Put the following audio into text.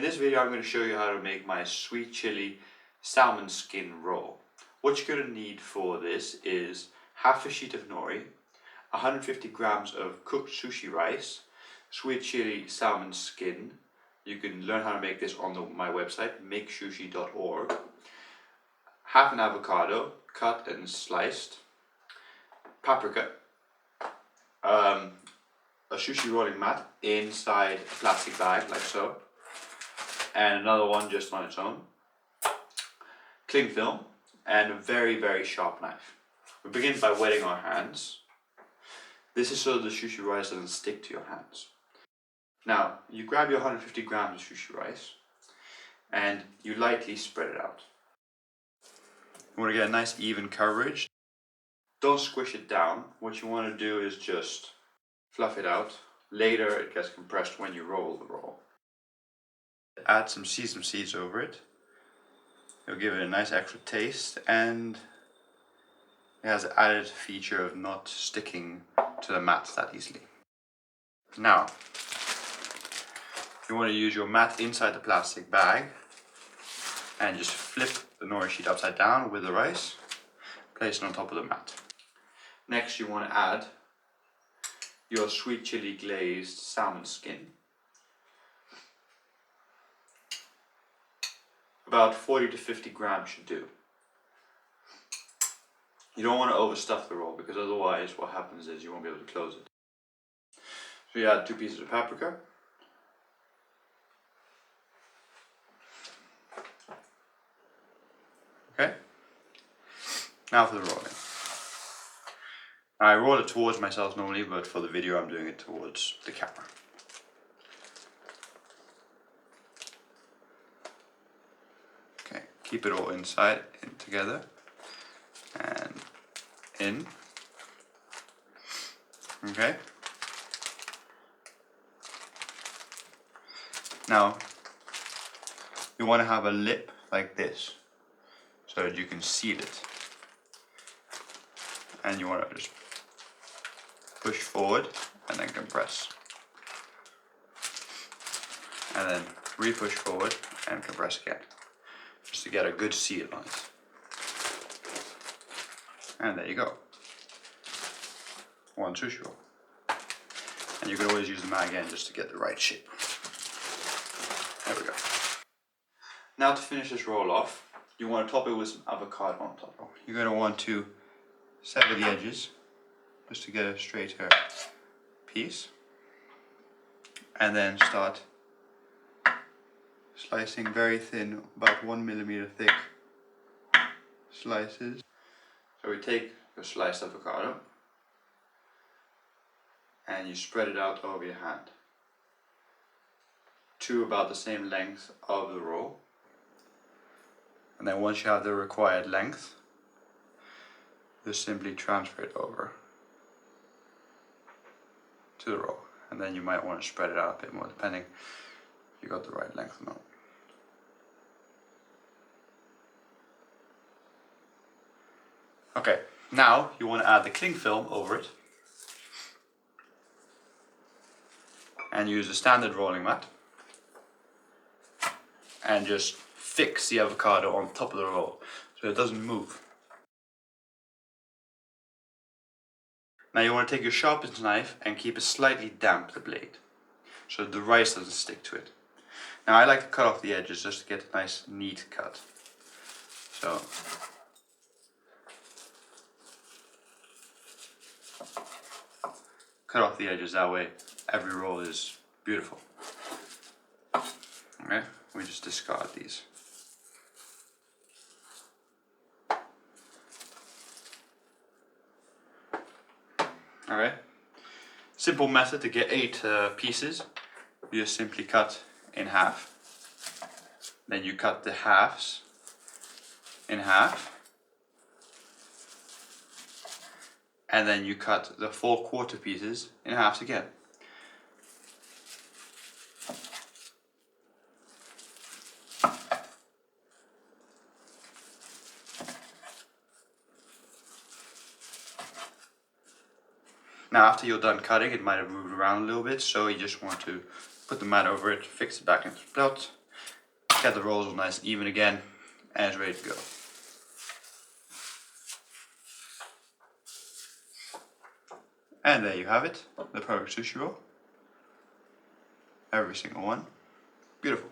In this video I'm going to show you how to make my sweet chili salmon skin roll. What you're going to need for this is half a sheet of nori, 150 grams of cooked sushi rice, sweet chili salmon skin. You can learn how to make this on my website, makesushi.org. Half an avocado, cut and sliced. Paprika. A sushi rolling mat inside a plastic bag, like so. And another one just on its own. Cling film and a very, very sharp knife. We begin by wetting our hands. This is so the sushi rice doesn't stick to your hands. Now, you grab your 150 grams of sushi rice and you lightly spread it out. You want to get a nice even coverage. Don't squish it down. What you want to do is just fluff it out. Later it gets compressed when you roll the roll. Add some sesame seeds over it. It'll give it a nice extra taste, and it has the added feature of not sticking to the mat that easily. Now, you want to use your mat inside the plastic bag and just flip the nori sheet upside down with the rice, place it on top of the mat. Next you want to add your sweet chili glazed salmon skin. About 40 to 50 grams should do. You don't want to overstuff the roll because otherwise what happens is you won't be able to close it. So you add 2 pieces of paprika. Okay. Now for the rolling. I roll it towards myself normally, but for the video I'm doing it towards the camera. Okay, keep it all inside, in together, and in. Okay. Now, you want to have a lip like this, so that you can seal it. And you want to just push forward and then compress. And then re-push forward and compress again. Just to get a good seal on it. And there you go. One sushi roll. And you can always use the mat again just to get the right shape. There we go. Now to finish this roll off, you want to top it with some avocado on top. You're going to want to sever the edges just to get a straighter piece, and then start slicing very thin, about 1 millimeter thick slices. So we take your sliced avocado and you spread it out over your hand to about the same length of the roll. And then once you have the required length, just simply transfer it over to the roll. And then you might want to spread it out a bit more depending if you got the right length or not. Okay, now you want to add the cling film over it and use a standard rolling mat and just fix the avocado on top of the roll so it doesn't move. Now you want to take your sharpened knife and keep it slightly damp, the blade, so the rice doesn't stick to it. Now I like to cut off the edges just to get a nice neat cut. So cut off the edges, that way every roll is beautiful. Okay, we just discard these. Alright, simple method to get 8 pieces. You just simply cut in half. Then you cut the halves in half. And then you cut the 4/4 pieces in halves again. Now after you're done cutting, it might have moved around a little bit, so you just want to put the mat over it, fix it back into the belt, Get the rolls all nice and even again, and it's ready to go. And there you have it, the perfect sushi roll. Every single one. Beautiful.